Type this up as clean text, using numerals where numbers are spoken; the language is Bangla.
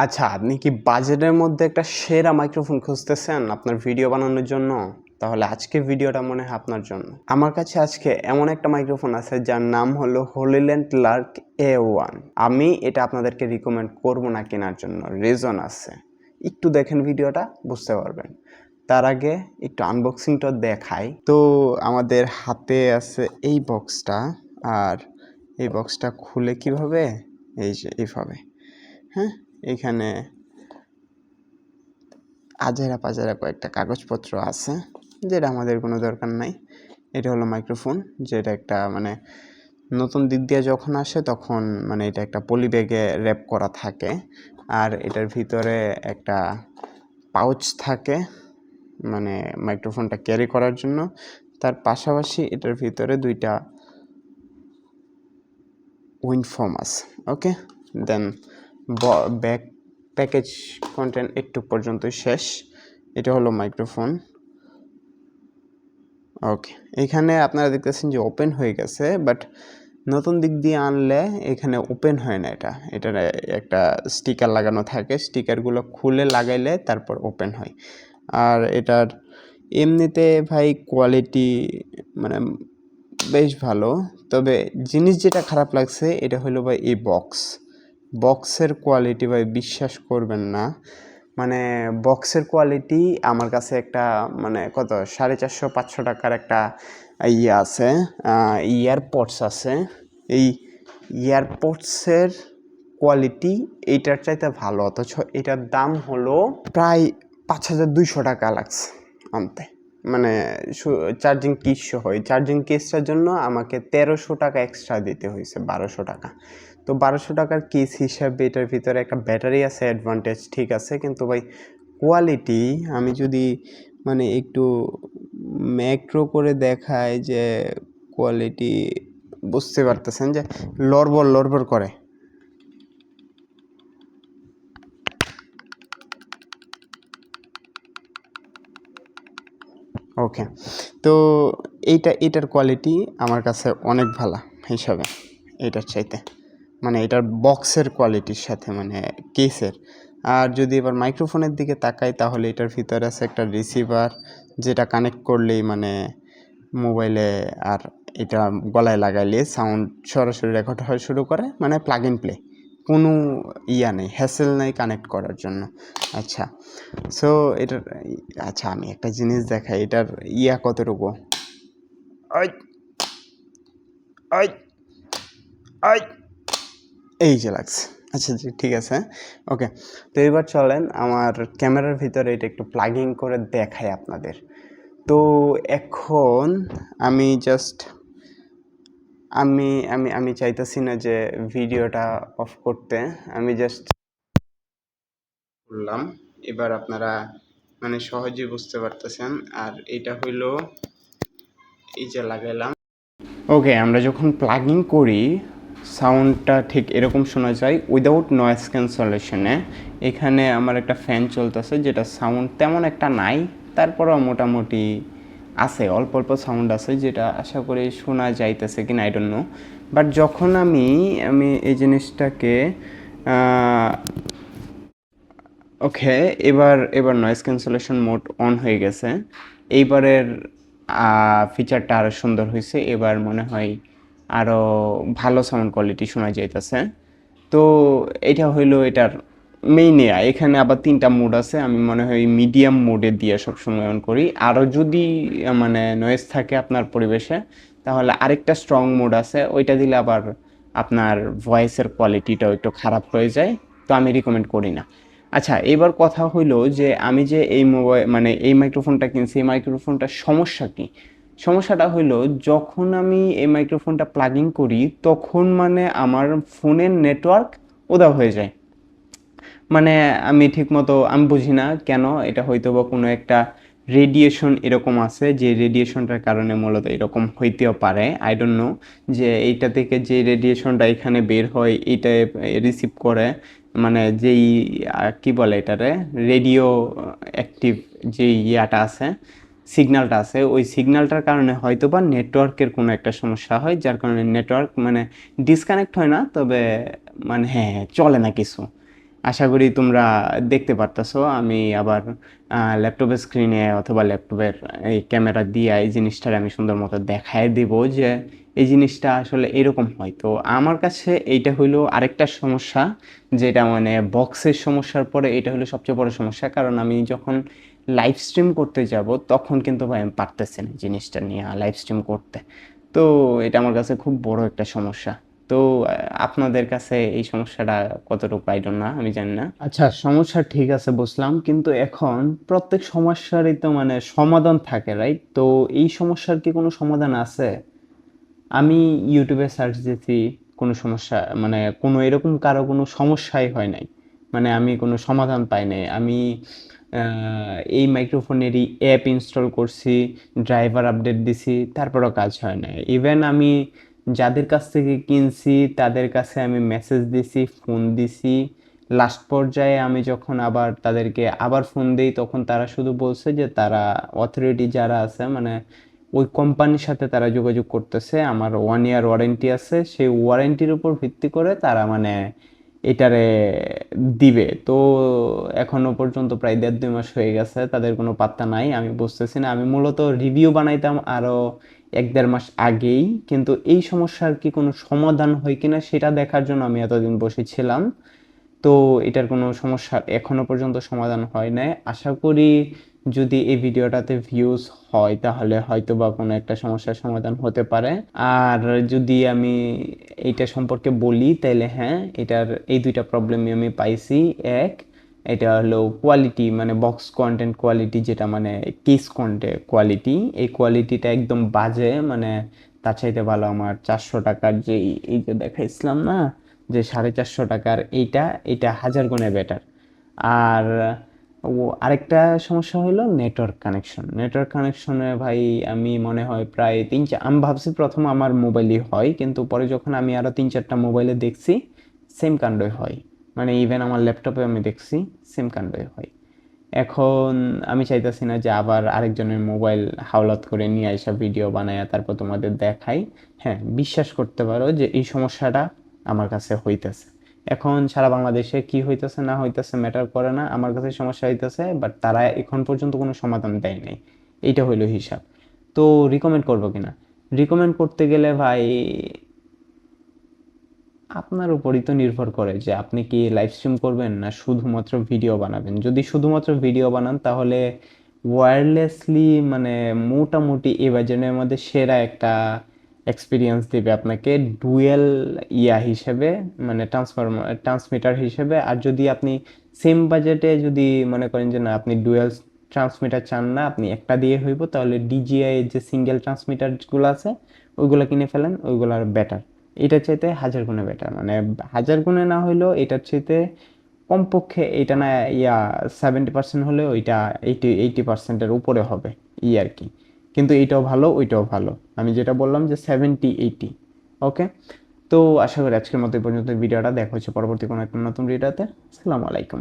আচ্ছা, আপনি কি বাজেটের মধ্যে একটা সেরা মাইক্রোফোন খুঁজতেছেন আপনার ভিডিও বানানোর জন্য? তাহলে আজকের ভিডিওটা মনে হয় আপনার জন্য। আমার কাছে আজকে এমন একটা মাইক্রোফোন আছে যার নাম হলো হলিল্যান্ড লার্ক A1। আমি এটা আপনাদেরকে রিকমেন্ড করব না কেনার জন্য, রিজন আছে। একটু দেখেন ভিডিওটা, বুঝতে পারবেন। তার আগে একটু আনবক্সিংটা দেখাই। তো আমাদের হাতে আছে এই বক্সটা, আর এই বক্সটা খুলে কিভাবে? এই যে এইভাবে, হ্যাঁ? এখানে আজেরা পাজেরা কয়েকটা কাগজপত্র আছে, যেটা আমাদের কোনো দরকার নাই। এটা হলো মাইক্রোফোন, যেটা একটা মানে নতুন দিক দিয়ে যখন আসে তখন মানে এটা একটা পলি ব্যাগে র্যাপ করা থাকে, আর এটার ভিতরে একটা পাউচ থাকে মানে মাইক্রোফোনটা ক্যারি করার জন্য। তার পাশাপাশি এটার ভিতরে দুইটা উইন্ড ফোম আছে। ওকে, দেন ব্যাক প্যাকেজ কন্টেন্ট একটু পর্যন্তই শেষ। এটা হলো মাইক্রোফোন। ওকে, এখানে আপনারা দেখতেছেন যে ওপেন হয়ে গেছে, বাট নতুন দিক দিয়ে আনলে এখানে ওপেন হয় না। এটার একটা স্টিকার লাগানো থাকে, স্টিকারগুলো খুলে লাগাইলে তারপর ওপেন হয়। আর এটার এমনিতে ভাই কোয়ালিটি মানে বেশ ভালো, তবে জিনিস যেটা খারাপ লাগছে এটা হলো ভাই এই বক্সের কোয়ালিটি ভাই বিশ্বাস করবেন না। মানে বক্সের কোয়ালিটি আমার কাছে একটা মানে কত 450-500 টাকার একটা ইয়ে আছে, ইয়ারপডস আছে। এই ইয়ারপডসের কোয়ালিটি এইটার চাইতে ভালো, অথচ এটার দাম হলো প্রায় 5200 টাকা লাগছে আনতে। মানে চার্জিং কেস সহ, এই চার্জিং কেসটার জন্য আমাকে 1300 টাকা এক্সট্রা দিতে হয়েছে, 1200 টাকা। তো 1200 টাকার কেস হিসাবে এটার ভিতরে একটা ব্যাটারি আছে, অ্যাডভান্টেজ ঠিক আছে, কিন্তু ভাই কোয়ালিটি আমি যদি মানে একটু ম্যাক্রো করে দেখায় যে কোয়ালিটি বুঝতে পারতেছেন যে লড়বড় করে। ওকে, তো এটার কোয়ালিটি আমার কাছে অনেক ভালো হিসাবে এটার চাইতে, মানে এটার বক্সের কোয়ালিটির সাথে মানে কেসের। আর যদি এবার মাইক্রোফোনের দিকে তাকাই তাহলে এটার ভিতরে আছে একটা রিসিভার, যেটা কানেক্ট করলেই মানে মোবাইলে আর এটা গলায় লাগাইলে সাউন্ড সরাসরি রেকর্ড হওয়া শুরু করে, মানে প্লাগ ইন প্লে, কোনো ইয়া নেই, হ্যাসেল নেই কানেক্ট করার জন্য। আচ্ছা, সো এটার আচ্ছা আমি একটা জিনিস দেখাই, এটার ইয়া কতটুকু। ওই ওই ওই এই যে লাগছে। আচ্ছা জি, ঠিক আছে। ওকে, তো এবার চলেন আমার ক্যামেরার ভিতরে এটা একটু প্লাগিং করে দেখাই আপনাদের। তো এখন আমি জাস্ট আমি আমি আমি চাইতেছি না যে ভিডিওটা অফ করতে, আমি জাস্ট করলাম। এবার আপনারা মানে সহজেই বুঝতে পারতেছেন। আর এটা হইলো এই যে লাগাইলাম। ওকে, আমরা যখন প্লাগিং করি সাউন্ডটা ঠিক এরকম শোনা যায় উইদাউট নয়েজ ক্যান্সেলেশনে। এখানে আমার একটা ফ্যান চলতেছে, যেটা সাউন্ড তেমন একটা নাই, তারপরেও মোটামুটি আছে, অল্প অল্প সাউন্ড আছে, যেটা আশা করি শোনা যাইতেছে কিনা আই ডোন্ট নো। বাট যখন আমি এই জিনিসটাকে ওকে, এবার নয়েজ ক্যান্সেলেশন মোড অন হয়ে গেছে। এইবারের ফিচারটা আরও সুন্দর হয়েছে, এবার মনে হয় আরও ভালো সাউন্ড কোয়ালিটি শোনা যাইতেছে। তো এটা হইলো এটার মেইন এয়া। এখানে আবার 3টা মোড আছে, আমি মনে হয় মিডিয়াম মোডে দিয়ে সবসময় অন করি। আরও যদি মানে নয়েজ থাকে আপনার পরিবেশে তাহলে আরেকটা স্ট্রং মোড আছে, ওইটা দিলে আবার আপনার ভয়েসের কোয়ালিটিটাও একটু খারাপ হয়ে যায়, তো আমি রিকমেন্ড করি না। আচ্ছা, এবার কথা হইলো যে আমি যে এই মোবাইল মানে এই মাইক্রোফোনটা কিনছি, এই মাইক্রোফোনটার সমস্যা কী? সমস্যাটা হইলো যখন আমি এই মাইক্রোফোনটা প্লাগিং করি তখন মানে আমার ফোনের নেটওয়ার্ক উধাও হয়ে যায়। মানে আমি ঠিকমতো আমি বুঝি না কেন, এটা হয়তো বা কোনো একটা রেডিয়েশন এরকম আছে, যে রেডিয়েশনটার কারণে মূলত এরকম হইতেও পারে, আই ডোন্ট নো। যে এইটা থেকে যে রেডিয়েশনটা এখানে বের হয় এইটা রিসিভ করে, মানে যেই কি বলে এটারে, রেডিও অ্যাক্টিভ যে ইয়াটা আছে, সিগন্যালটা আছে, ওই সিগন্যালটার কারণে হয়তো বা নেটওয়ার্কের কোনো একটা সমস্যা হয়, যার কারণে নেটওয়ার্ক মানে ডিসকানেক্ট হয় না, তবে মানে হ্যাঁ চলে না কিছু। আশা করি তোমরা দেখতে পারতাছো। আমি আবার ল্যাপটপের স্ক্রিনে অথবা ল্যাপটপের এই ক্যামেরা দিয়ে এই জিনিসটার আমি সুন্দর মতো দেখায় দিব যে এই জিনিসটা আসলে এরকম হয়। তো আমার কাছে এইটা হইলো আরেকটা সমস্যা, যেটা মানে বক্সের সমস্যার পরে এটা হলো সবচেয়ে বড় সমস্যা। কারণ আমি যখন লাইভ স্ট্রিম করতে যাব তখন কিন্তু ভাই আমি পারতেছি না জিনিসটা নিয়ে লাইভ স্ট্রিম করতে। তো এটা আমার কাছে খুব বড় একটা সমস্যা। তো আপনাদের কাছে এই সমস্যাটা কতটুকু আই ডোন্ট নো, আমি জানি না। আচ্ছা, সমস্যা ঠিক আছে বুঝলাম, কিন্তু এখন প্রত্যেক সমস্যারই তো মানে সমাধান থাকে, রাইট? তো এই সমস্যার কি কোনো সমাধান আছে? আমি ইউটিউবে সার্চ দিয়েছি, কোনো সমস্যা মানে কোনো এরকম কারো কোনো সমস্যাই হয় নাই। মানে আমি কোনো সমাধান পাই নাই। আমি এই মাইক্রোফোনেরই অ্যাপ ইনস্টল করছি, ড্রাইভার আপডেট দিছি, তারপরও কাজ হয় নাই। ইভেন আমি যাদের কাছ থেকে কিনছি তাদের কাছে আমি মেসেজ দিছি, ফোন দিছি। লাস্ট পর্যায়ে আমি যখন আবার তাদেরকে আবার ফোন দিই তখন তারা শুধু বলছে যে তারা অথরিটি যারা আছে মানে ওই কোম্পানির সাথে তারা যোগাযোগ করতেছে, আমার 1 ইয়ার ওয়ারেন্টি আছে, সেই ওয়ারেন্টির উপর ভিত্তি করে তারা মানে এটারে দিবে। তো এখনো পর্যন্ত প্রায় 1.5-2 মাস হয়ে গেছে, তাদের কোনো পাত্তা নাই। আমি বুঝতেছি না, আমি মূলত রিভিউ বানাইতাম আরও 1-1.5 মাস আগেই, কিন্তু এই সমস্যার কি কোনো সমাধান হয় কিনা সেটা দেখার জন্য আমি এতদিন বসেছিলাম। তো এটার কোনো সমস্যা এখনো পর্যন্ত সমাধান হয় নাই। আশা করি যদি এই ভিডিওটাতে ভিউজ হয় তাহলে হয়তো বা কোনো একটা সমস্যার সমাধান হতে পারে। আর যদি আমি এইটা সম্পর্কে বলি তাইলে হ্যাঁ, এটার এই দুইটা প্রবলেমই আমি পাইছি। এক, এটা হলো কোয়ালিটি, মানে বক্স কন্টেন্ট কোয়ালিটি, যেটা মানে কেস কন্টেন্ট কোয়ালিটি, এই কোয়ালিটিটা একদম বাজে। মানে তার চাইতে ভালো আমার 400 টাকার যে এই যে দেখাইছিলাম না, যে 450 টাকার এইটা, এটা হাজার গুণে বেটার। আর আরেকটা সমস্যা হলো নেটওয়ার্ক কানেকশন। নেটওয়ার্ক কানেকশনে ভাই আমি মনে হয় প্রায় আমি ভাবছি প্রথম আমার মোবাইলই হয়, কিন্তু পরে যখন আমি আরও 3-4টা মোবাইলে দেখছি সেম কাণ্ডই হয়। মানে ইভেন আমার ল্যাপটপে আমি দেখছি সেম কাণ্ডই হয়। এখন আমি চাইতেছি না যে আবার আরেকজনের মোবাইল হাওলাত করে নিয়ে আসা ভিডিও বানায় তারপর তোমাদের দেখাই। হ্যাঁ, বিশ্বাস করতে পারো যে এই সমস্যাটা আমার কাছে হইতেছে। এখন সারা বাংলাদেশে কি হইতেছে না হইতেছে ম্যাটার করে না, আমার কাছে সমস্যা হইতেছে, বাট তারা এখন পর্যন্ত কোনো সমাধান দেয় নাই। এইটা হইলো হিসাব। তো রিকমেন্ড করবো কিনা, রিকমেন্ড করতে গেলে ভাই আপনার উপরই তো নির্ভর করে যে আপনি কি লাইভ স্ট্রিম করবেন না শুধুমাত্র ভিডিও বানাবেন। যদি শুধুমাত্র ভিডিও বানান তাহলে ওয়্যারলেসলি মানে মোটামুটি এই বাজেটের মধ্যে সেরা একটা এক্সপিরিয়েন্স দেবে আপনাকে ডুয়েল হিসেবে, মানে ট্রান্সমিটার হিসেবে। আর যদি আপনি সেম বাজেটে যদি মনে করেন যে না আপনি ডুয়েল ট্রান্সমিটার চান না, আপনি একটা দিয়ে হইব, তাহলে ডিজিআই এর যে সিঙ্গেল ট্রান্সমিটারগুলো আছে ওইগুলো কিনে ফেলেন, ওইগুলো আর বেটার। এটার চাইতে হাজার গুণে বেটার, মানে হাজার গুণে না হইলেও এটার চাইতে কমপক্ষে এটা না 70% হলেও ওইটা 80-80%-এর উপরে হবে আর কি। কিন্তু এইটাও ভালো ওইটাও ভালো, আমি যেটা বললাম যে 70-80। ওকে, তো আশা করি আজকের মতো এই পর্যন্ত ভিডিওটা দেখা হচ্ছে পরবর্তী কোনো একটা নতুন ভিডিওতে। আসসালামু আলাইকুম।